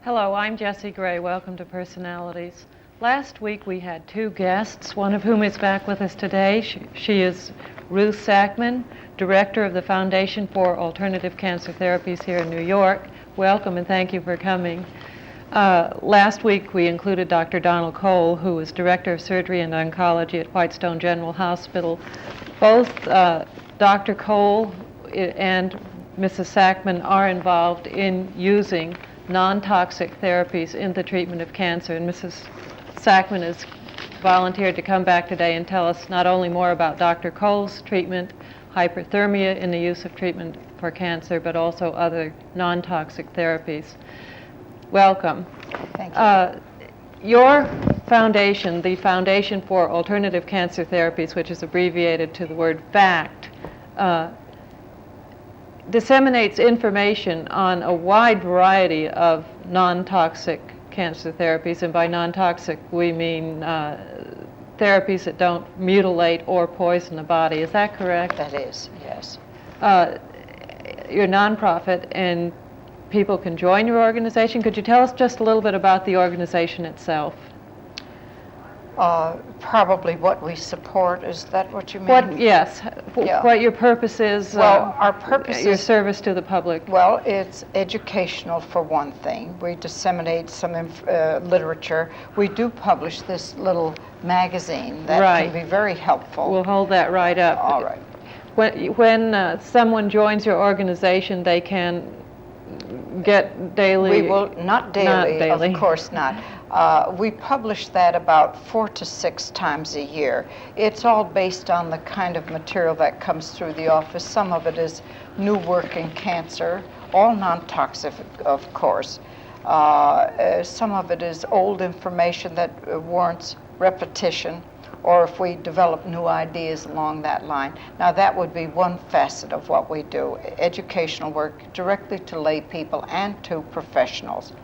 Hello, I'm Jessie Gray. Welcome to Personalities. Last week we had two guests, one of whom is back with us today. She is Ruth Sackman, Director of the Foundation for Alternative Cancer Therapies here in New York. Welcome and thank you for coming. Last week we included Dr. Donald Cole, who is Director of Surgery and Oncology at Whitestone General Hospital. Both Dr. Cole and Mrs. Sackman are involved in using non-toxic therapies in the treatment of cancer, and Mrs. Sackman has volunteered to come back today and tell us not only more about Dr. Cole's treatment, hyperthermia in the use of treatment for cancer, but also other non-toxic therapies. Welcome. Thank you. Your foundation, the Foundation for Alternative Cancer Therapies, which is abbreviated to the word F.A.C.T, disseminates information on a wide variety of non-toxic cancer therapies, and by non-toxic we mean therapies that don't mutilate or poison the body. Is that correct? That is, yes. You're a nonprofit and people can join your organization. Could you tell us just a little bit about the organization itself? Probably what we support. Is that what you mean? Yes. Yeah. What your purpose is? Well, our purpose your is, service to the public. well, it's educational for one thing. We disseminate some literature. We do publish this little magazine that Right. can be very helpful. We'll hold that right up. All right. When someone joins your organization, they can get daily. We will, not daily, of course not. We publish that about 4 to 6 times a year. It's all based on the kind of material that comes through the office. Some of it is new work in cancer, all non-toxic, of course. Some of it is old information that warrants repetition, or if we develop new ideas along that line. Now that would be one facet of what we do, educational work directly to lay people and to professionals.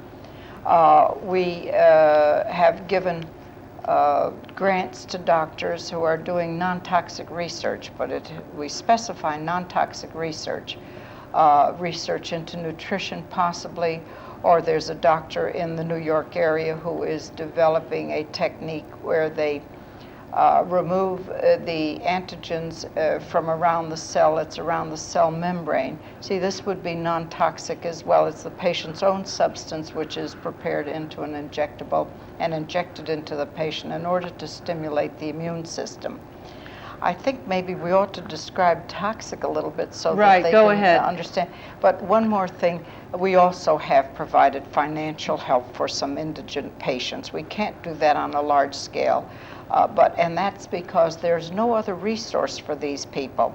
We have given grants to doctors who are doing non-toxic research, but we specify non-toxic research, research into nutrition possibly, or there's a doctor in the New York area who is developing a technique where they remove the antigens from around the cell. It's around the cell membrane. See, this would be non-toxic as well as the patient's own substance, which is prepared into an injectable and injected into the patient in order to stimulate the immune system. I think maybe we ought to describe toxic a little bit so that they can understand. But one more thing, we also have provided financial help for some indigent patients. We can't do that on a large scale. And that's because there's no other resource for these people.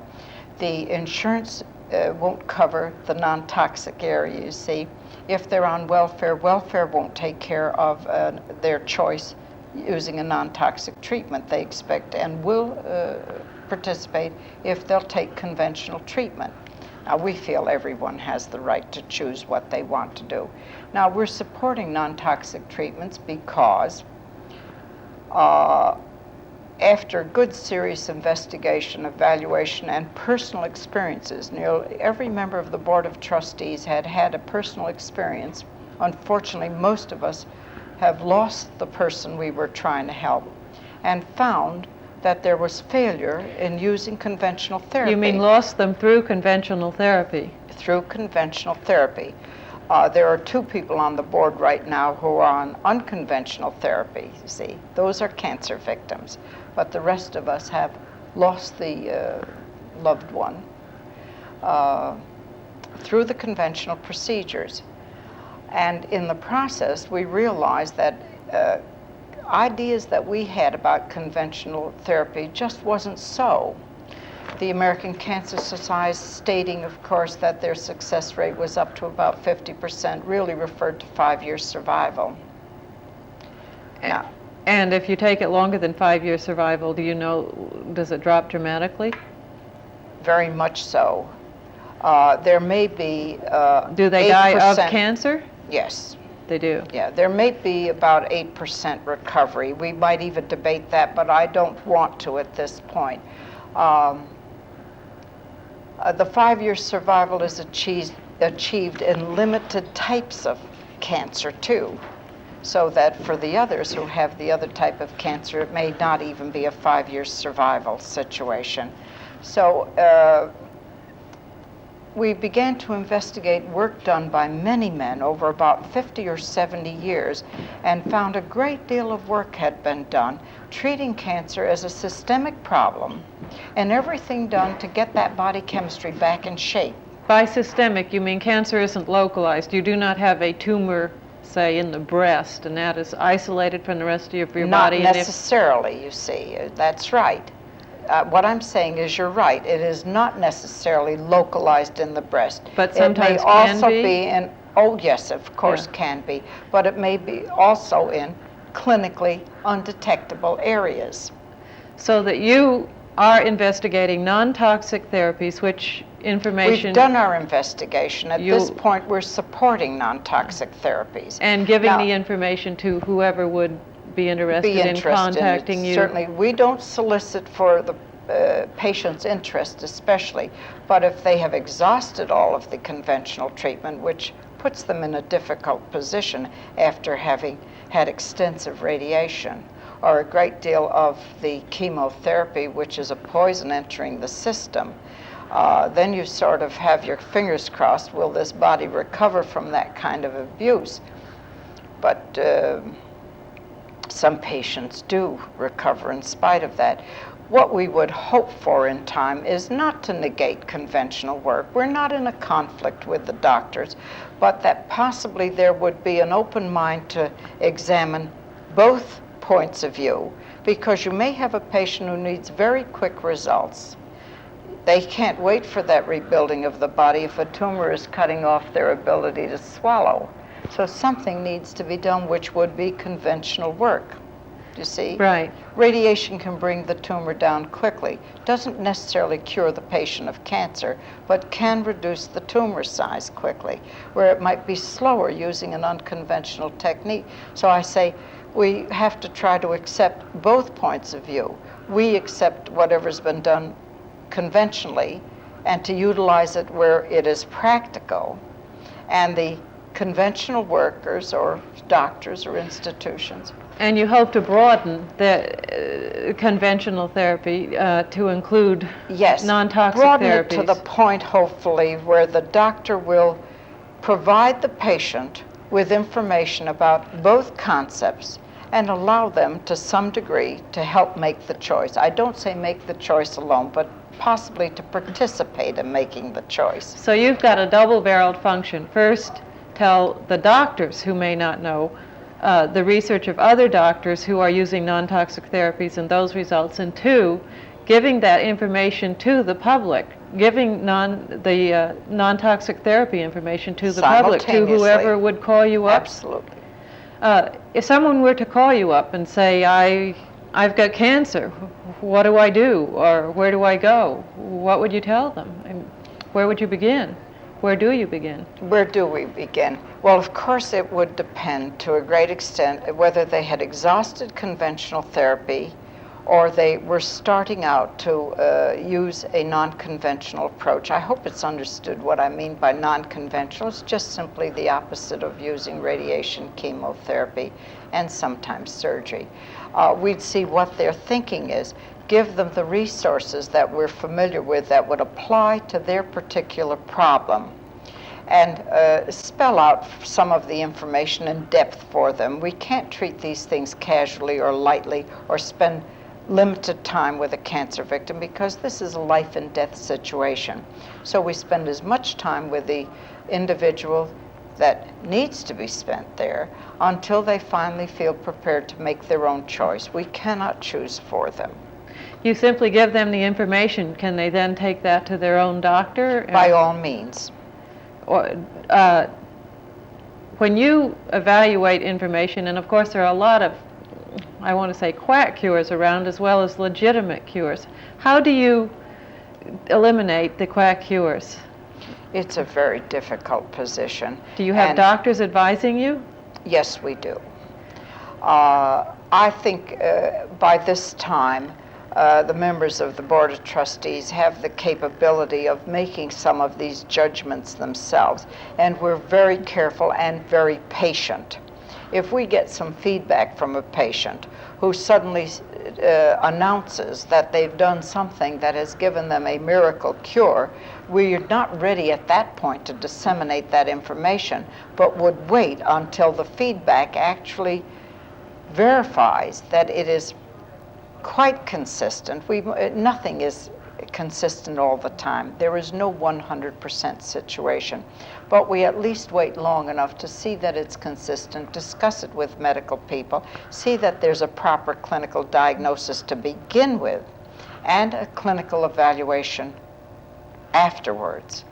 The insurance won't cover the non-toxic area, you see. If they're on welfare, welfare won't take care of their choice using a non-toxic treatment they expect, and will participate if they'll take conventional treatment. Now, we feel everyone has the right to choose what they want to do. Now, we're supporting non-toxic treatments because after good serious investigation, evaluation, and personal experiences, nearly every member of the Board of Trustees had a personal experience. Unfortunately, most of us have lost the person we were trying to help and found that there was failure in using conventional therapy. You mean lost them through conventional therapy? Through conventional therapy. There are 2 people on the board right now who are on unconventional therapy, you see. Those are cancer victims. But the rest of us have lost the loved one through the conventional procedures. And in the process, we realized that ideas that we had about conventional therapy just wasn't so. The American Cancer Society stating, of course, that their success rate was up to about 50%, really referred to 5-year survival. Now, and if you take it longer than 5-year survival, do you know, does it drop dramatically? Very much so. There may be do they 8%, die of cancer? Yes. They do? Yeah, there may be about 8% recovery. We might even debate that, but I don't want to at this point. The 5-year survival is achieved in limited types of cancer too, so that for the others who have the other type of cancer, it may not even be a 5-year survival situation. So we began to investigate work done by many men over about 50 or 70 years and found a great deal of work had been done treating cancer as a systemic problem and everything done to get that body chemistry back in shape. By systemic, you mean cancer isn't localized. You do not have a tumor, say, in the breast, and that is isolated from the rest of your body? Not necessarily, you see. That's right. What I'm saying is you're right. It is not necessarily localized in the breast. But sometimes it may also be in, oh yes, of course can be, but it may be also in clinically undetectable areas. So that you are investigating non-toxic therapies, which information... We've done our investigation. At this point, we're supporting non-toxic therapies. And giving the information to whoever would be interested in contacting you. Certainly, we don't solicit for the patient's interest especially, but if they have exhausted all of the conventional treatment, which puts them in a difficult position after having had extensive radiation, or a great deal of the chemotherapy, which is a poison entering the system, then you sort of have your fingers crossed, will this body recover from that kind of abuse? But some patients do recover in spite of that. What we would hope for in time is not to negate conventional work. We're not in a conflict with the doctors, but that possibly there would be an open mind to examine both points of view, because you may have a patient who needs very quick results. They can't wait for that rebuilding of the body if a tumor is cutting off their ability to swallow. So something needs to be done, which would be conventional work. You see? Right. Radiation can bring the tumor down quickly. Doesn't necessarily cure the patient of cancer, but can reduce the tumor size quickly, where it might be slower using an unconventional technique. So I say we have to try to accept both points of view. We accept whatever's been done conventionally and to utilize it where it is practical, and the conventional workers or doctors or institutions. And you hope to broaden the conventional therapy to include non-toxic therapies. Broaden it to the point, hopefully, where the doctor will provide the patient with information about both concepts and allow them to some degree to help make the choice. I don't say make the choice alone, but possibly to participate in making the choice. So you've got a double-barreled function. First, tell the doctors who may not know the research of other doctors who are using non-toxic therapies and those results, and two, giving that information to the public, giving the non-toxic therapy information to the public, to whoever would call you up. Absolutely. If someone were to call you up and say, I've got cancer, what do I do? Or where do I go? What would you tell them? And where would you begin? Where do you begin? Where do we begin? Well, of course, it would depend to a great extent whether they had exhausted conventional therapy or they were starting out to use a non-conventional approach. I hope it's understood what I mean by non-conventional. It's just simply the opposite of using radiation, chemotherapy, and sometimes surgery. We'd see what their thinking is, give them the resources that we're familiar with that would apply to their particular problem, and spell out some of the information in depth for them. We can't treat these things casually or lightly or spend limited time with a cancer victim, because this is a life and death situation. So we spend as much time with the individual that needs to be spent there until they finally feel prepared to make their own choice. We cannot choose for them. You simply give them the information. Can they then take that to their own doctor? By all means. Or, when you evaluate information, and of course there are a lot of, I want to say, quack cures around as well as legitimate cures, how do you eliminate the quack cures? It's a very difficult position. Do you have doctors advising you? Yes, we do. I think by this time the members of the Board of Trustees have the capability of making some of these judgments themselves, and we're very careful and very patient. If we get some feedback from a patient who suddenly announces that they've done something that has given them a miracle cure, we're not ready at that point to disseminate that information, but would wait until the feedback actually verifies that it is quite consistent. Nothing is consistent all the time. There is no 100% situation, but we at least wait long enough to see that it's consistent, discuss it with medical people, see that there's a proper clinical diagnosis to begin with, and a clinical evaluation afterwards.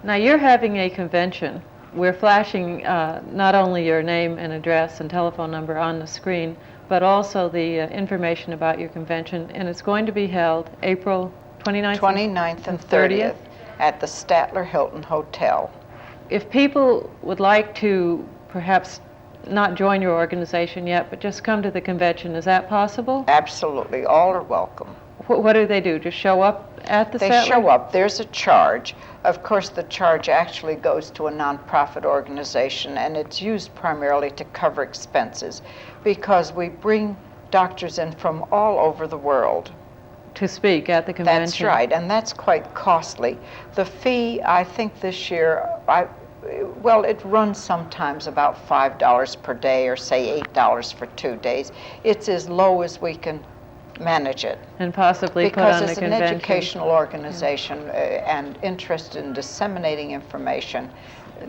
Now you're having a convention. We're flashing not only your name and address and telephone number on the screen, but also the information about your convention, and it's going to be held April 29th and 30th at the Statler Hilton Hotel. If people would like to perhaps not join your organization yet, but just come to the convention, is that possible? Absolutely. All are welcome. What do they do? Just show up at the Statler? They show up. There's a charge. Of course, the charge actually goes to a nonprofit organization, and it's used primarily to cover expenses because we bring doctors in from all over the world to speak at the convention. That's right, and that's quite costly. The fee, I think this year, it runs sometimes about $5 per day, or say $8 for 2 days. It's as low as we can manage it. And possibly put on the convention. Because it's an educational organization and interested in disseminating information.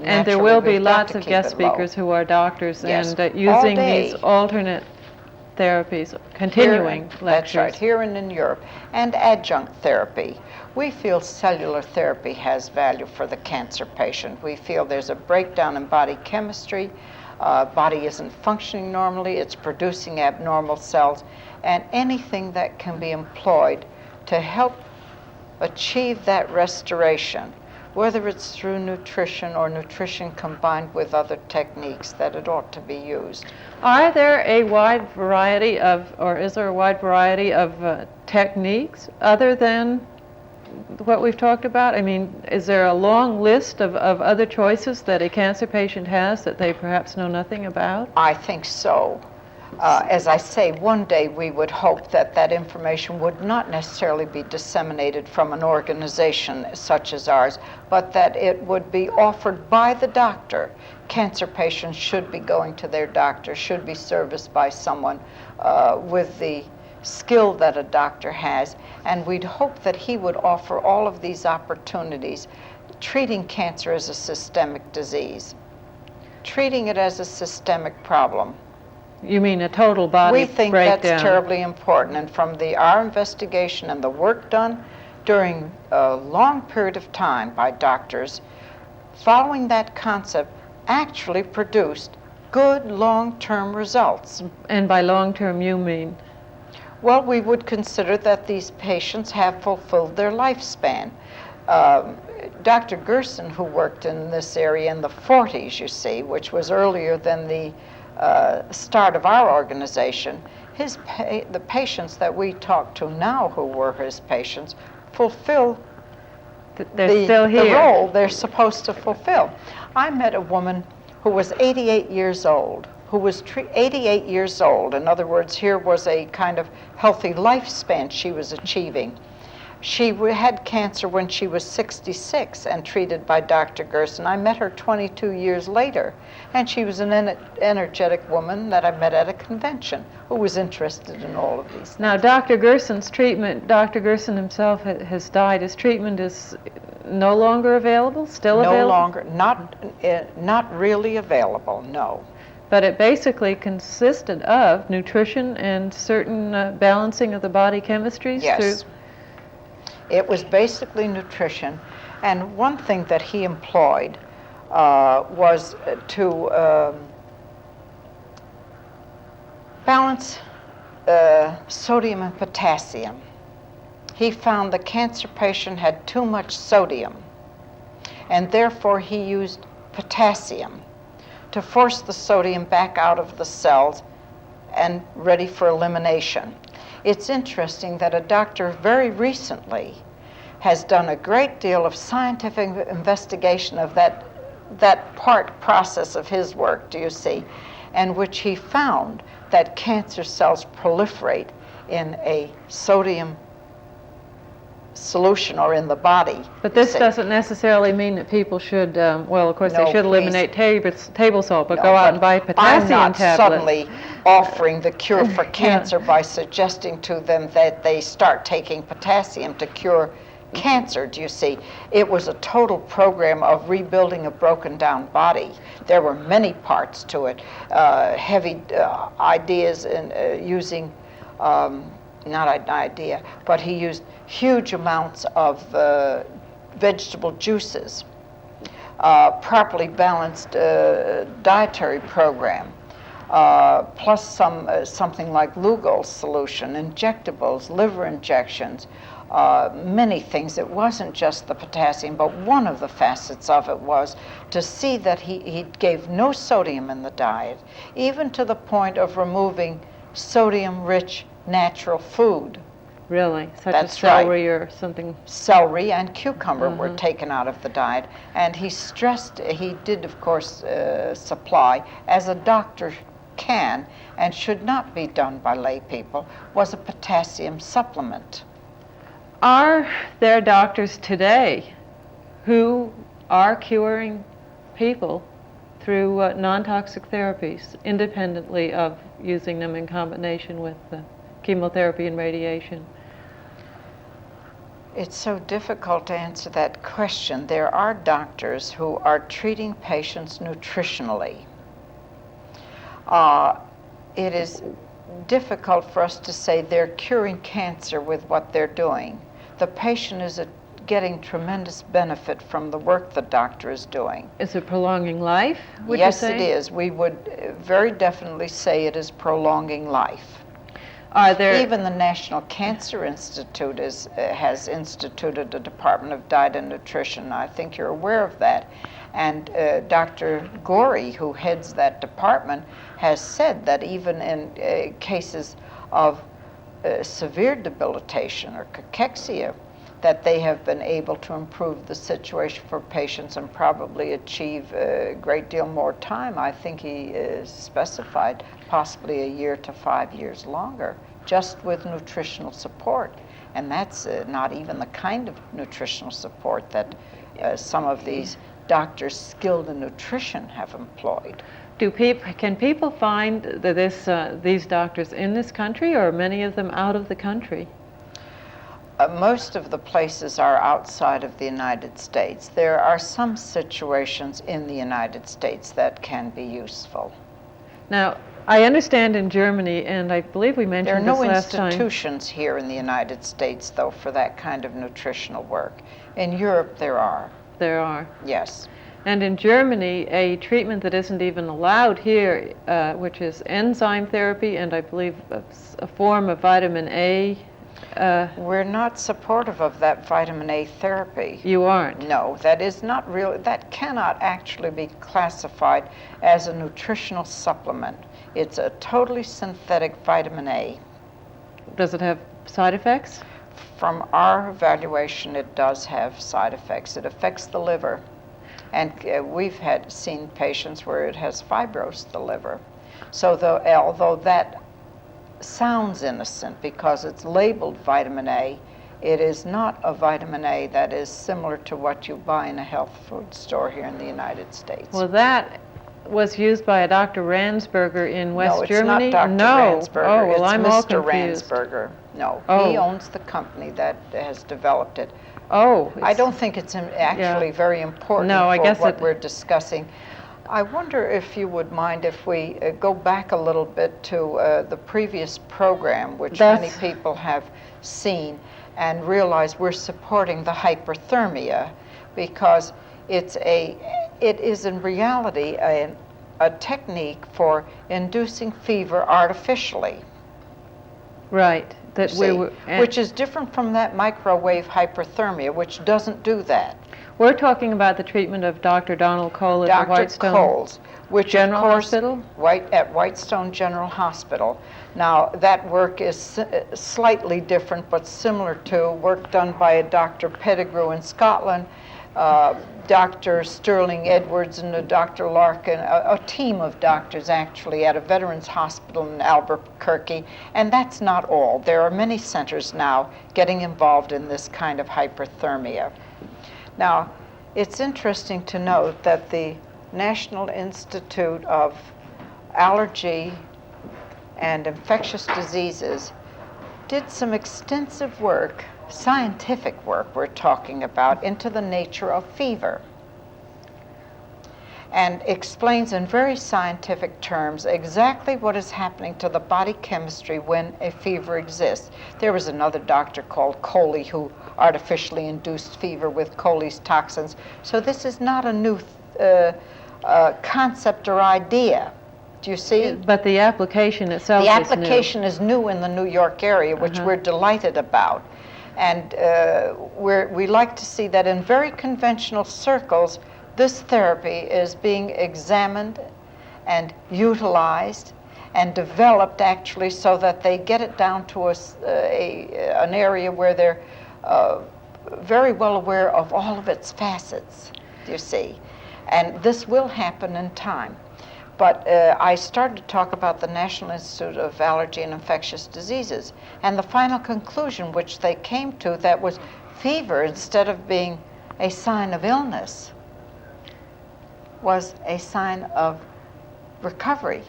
And there will be lots of guest speakers who are doctors, yes, and using these alternate therapies, continuing lectures. That's right, here and in Europe. And adjunct therapy. We feel cellular therapy has value for the cancer patient. We feel there's a breakdown in body chemistry. Body isn't functioning normally. It's producing abnormal cells. And anything that can be employed to help achieve that restoration, whether it's through nutrition or nutrition combined with other techniques, that it ought to be used. Are there a wide variety of, or is there a wide variety of techniques other than what we've talked about? I mean, is there a long list of other choices that a cancer patient has that they perhaps know nothing about? I think so. As I say, one day we would hope that that information would not necessarily be disseminated from an organization such as ours, but that it would be offered by the doctor. Cancer patients should be going to their doctor, should be serviced by someone with the skill that a doctor has, and we'd hope that he would offer all of these opportunities, treating cancer as a systemic disease, treating it as a systemic problem. You mean a total body breakdown? We think that's terribly important, and from our investigation and the work done during a long period of time by doctors, following that concept actually produced good long-term results. And by long-term you mean? Well, we would consider that these patients have fulfilled their lifespan. Dr. Gerson, who worked in this area in the 40s, you see, which was earlier than the start of our organization, the patients that we talk to now who were his patients fulfill the role they're supposed to fulfill. I met a woman who was 88 years old, 88 years old. In other words, here was a kind of healthy lifespan she was achieving. She had cancer when she was 66 and treated by Dr. Gerson. I met her 22 years later, and she was an energetic woman that I met at a convention who was interested in all of these things. Now, Dr. Gerson's treatment, Dr. Gerson himself has died. His treatment is no longer available, still available? No longer, not really available, no. But it basically consisted of nutrition and certain balancing of the body chemistries? Yes. It was basically nutrition, and one thing that he employed was to balance sodium and potassium. He found the cancer patient had too much sodium, and therefore he used potassium to force the sodium back out of the cells and ready for elimination. It's interesting that a doctor very recently has done a great deal of scientific investigation of that process of his work, do you see, and which he found that cancer cells proliferate in a sodium solution or in the body. But this doesn't necessarily mean that people should, well, of course, they should eliminate table salt, but go out and buy potassium tablets. I'm not suddenly offering the cure for cancer by suggesting to them that they start taking potassium to cure cancer, do you see? It was a total program of rebuilding a broken down body. There were many parts to it, heavy ideas in using, not an idea, but he used huge amounts of vegetable juices, properly balanced dietary program, plus something like Lugol's solution, injectables, liver injections, many things. It wasn't just the potassium, but one of the facets of it was to see that he gave no sodium in the diet, even to the point of removing sodium-rich natural food. Really? Such as celery or something? Celery and cucumber were taken out of the diet. And he stressed, he did, of course, supply, as a doctor can and should not be done by lay people, was a potassium supplement. Are there doctors today who are curing people through non-toxic therapies, independently of using them in combination with chemotherapy and radiation? It's so difficult to answer that question. There are doctors who are treating patients nutritionally. It is difficult for us to say they're curing cancer with what they're doing. The patient is getting tremendous benefit from the work the doctor is doing. Is it prolonging life, would you Yes, say? it is. We would very definitely say it is prolonging life. Are there... Even the National Cancer Institute has instituted a Department of Diet and Nutrition. I think you're aware of that. And Dr. Gorey, who heads that department, has said that even in cases of severe debilitation or cachexia, that they have been able to improve the situation for patients and probably achieve a great deal more time. I think he specified possibly a year to 5 years longer, just with nutritional support. And that's not even the kind of nutritional support that some of these doctors skilled in nutrition have employed. Can people find these doctors in this country, or are many of them out of the country? Most of the places are outside of the United States. There are some situations in the United States that can be useful. Now, I understand in Germany, and I believe we mentioned this last time. There are no institutions here in the United States, though, for that kind of nutritional work. In Europe, there are. There are? Yes. And in Germany, a treatment that isn't even allowed here, which is enzyme therapy, and I believe a form of vitamin A. We're not supportive of that vitamin A therapy. You aren't? No, that is not real. That cannot actually be classified as a nutritional supplement. It's a totally synthetic vitamin A. Does it have side effects? From our evaluation, it does have side effects. It affects the liver. And we've seen patients where it has fibrosed the liver. So although that sounds innocent because it's labeled vitamin A, it is not a vitamin A that is similar to what you buy in a health food store here in the United States. Well, that was used by a Dr. Ransberger in West Germany? No, it's not Dr. Ransberger. Oh, well, it's I'm all Mr. confused. Ransberger. No, Oh. He owns the company that has developed it. Oh. I don't think it's actually very important for what we're discussing. I wonder if you would mind if we go back a little bit to the previous program, which many people have seen, and realize we're supporting the hyperthermia, because it is in reality a technique for inducing fever artificially. Right. Which is different from that microwave hyperthermia, which doesn't do that. We're talking about the treatment of Dr. Donald Cole at the Whitestone Cole's, which General of course, Hospital? At Whitestone General Hospital. Now, that work is slightly different, but similar to work done by a Dr. Pettigrew in Scotland, Dr. Sterling Edwards and Dr. Larkin, a team of doctors actually at a veterans hospital in Albuquerque. And that's not all. There are many centers now getting involved in this kind of hyperthermia. Now, it's interesting to note that the National Institute of Allergy and Infectious Diseases did some extensive work, scientific work we're talking about, into the nature of fever, and explains in very scientific terms exactly what is happening to the body chemistry when a fever exists. There was another doctor called Coley who artificially induced fever with Coley's toxins. So this is not a new concept or idea. Do you see? But the application itself is new in the New York area, which we're delighted about. And we like to see that in very conventional circles, this therapy is being examined and utilized and developed actually so that they get it down to an area where they're very well aware of all of its facets, do you see? And this will happen in time. But I started to talk about the National Institute of Allergy and Infectious Diseases, and the final conclusion which they came to, that was fever, instead of being a sign of illness, was a sign of recovery.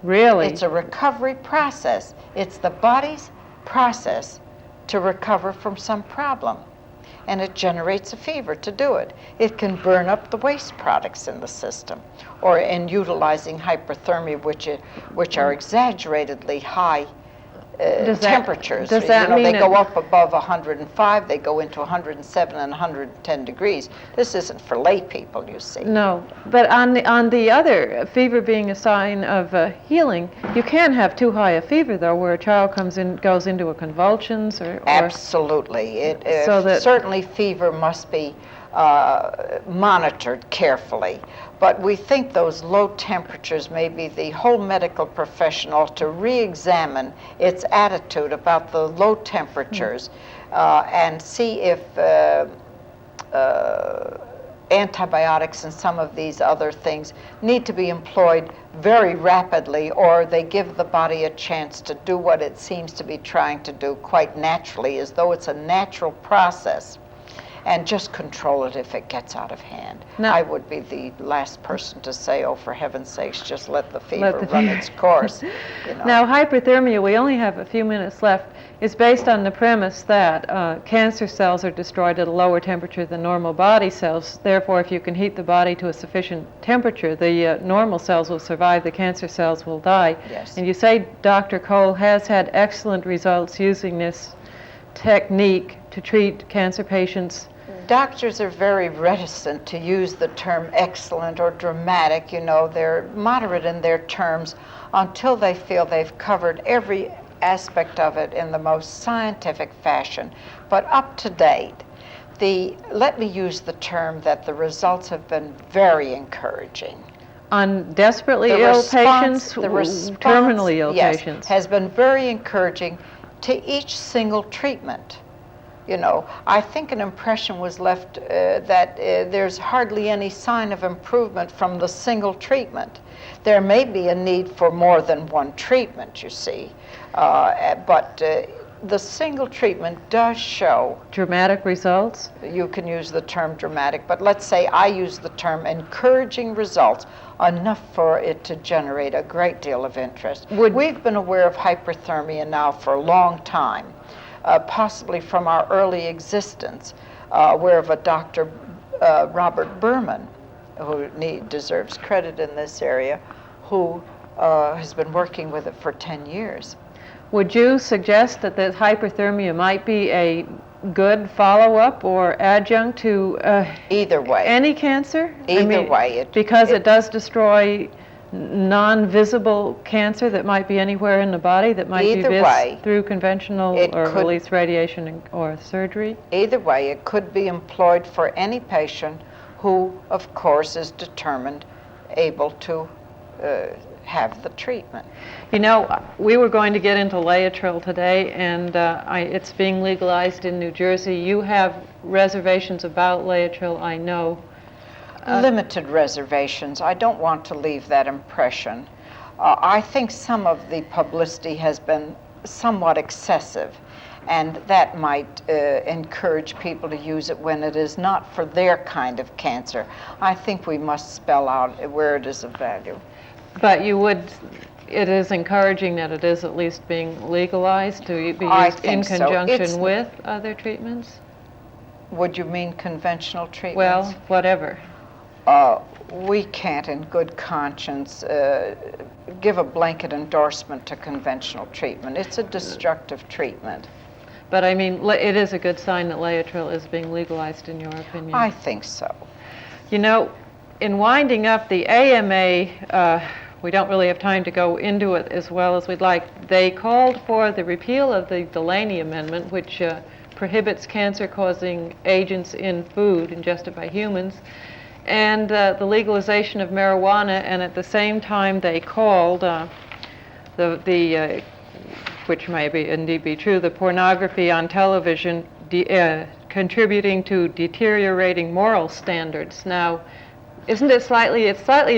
Really? It's a recovery process. It's the body's process to recover from some problem. And it generates a fever to do it. It can burn up the waste products in the system, or in utilizing hyperthermia, which are exaggerately high temperatures. Does that mean they go up above 105, they go into 107 and 110 degrees. This isn't for lay people, you see. No, but on the other, fever being a sign of healing, you can have too high a fever, though, where a child goes into a convulsions or Absolutely. Certainly fever must be monitored carefully. But we think those low temperatures may be the whole medical profession ought to re-examine its attitude about the low temperatures and see if antibiotics and some of these other things need to be employed very rapidly, or they give the body a chance to do what it seems to be trying to do quite naturally, as though it's a natural process, and just control it if it gets out of hand. Now, I would be the last person to say, oh, for heaven's sakes, just let the fever run its course. Now, hyperthermia, we only have a few minutes left, is based on the premise that cancer cells are destroyed at a lower temperature than normal body cells. Therefore, if you can heat the body to a sufficient temperature, the normal cells will survive, the cancer cells will die. Yes. And you say Dr. Cole has had excellent results using this technique to treat cancer patients. Doctors are very reticent to use the term excellent or dramatic. They're moderate in their terms until they feel they've covered every aspect of it in the most scientific fashion. But up to date, let me use the term that the results have been very encouraging. On desperately ill patients, terminally ill patients? Has been very encouraging to each single treatment. I think an impression was left that there's hardly any sign of improvement from the single treatment. There may be a need for more than one treatment, you see, but the single treatment does show dramatic results. You can use the term dramatic, but let's say I use the term encouraging results, enough for it to generate a great deal of interest. We've been aware of hyperthermia now for a long time. Possibly from our early existence, aware of a Dr. Robert Berman, who deserves credit in this area, who has been working with it for 10 years. Would you suggest that this hyperthermia might be a good follow-up or adjunct to either way any cancer? Either way. Because it does destroy non-visible cancer that might be anywhere in the body that might Either be way, through conventional or at least radiation or surgery? Either way, it could be employed for any patient who, of course, is determined able to have the treatment. You know, we were going to get into Laetrile today, and it's being legalized in New Jersey. You have reservations about Laetrile, I know. Limited reservations. I don't want to leave that impression. I think some of the publicity has been somewhat excessive, and that might encourage people to use it when it is not for their kind of cancer. I think we must spell out where it is of value. But it is encouraging that it is at least being legalized to be used in conjunction with other treatments? Would you mean conventional treatments? Well, whatever. We can't in good conscience give a blanket endorsement to conventional treatment. It's a destructive treatment. But I mean, it is a good sign that Laetrile is being legalized, in your opinion? I think so. You know, in winding up, the AMA, we don't really have time to go into it as well as we'd like. They called for the repeal of the Delaney Amendment, which prohibits cancer-causing agents in food ingested by humans, and the legalization of marijuana, and at the same time they called which may indeed be true, the pornography on television contributing to deteriorating moral standards. Now, isn't it slightly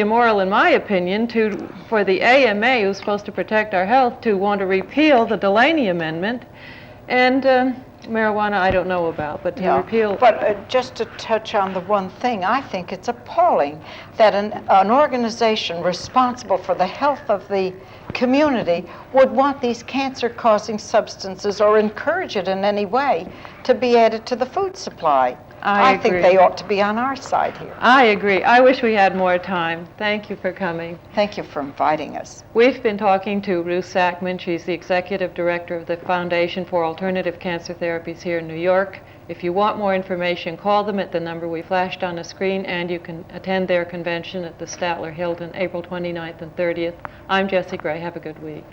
immoral, in my opinion, for the AMA, who's supposed to protect our health, to want to repeal the Delaney Amendment, and marijuana I don't know about, but to repeal... But just to touch on the one thing, I think it's appalling that an organization responsible for the health of the community would want these cancer-causing substances or encourage it in any way to be added to the food supply. I think they ought to be on our side here. I agree. I wish we had more time. Thank you for coming. Thank you for inviting us. We've been talking to Ruth Sackman. She's the Executive Director of the Foundation for Alternative Cancer Therapies here in New York. If you want more information, call them at the number we flashed on the screen, and you can attend their convention at the Statler Hilton, April 29th and 30th. I'm Jessie Gray. Have a good week.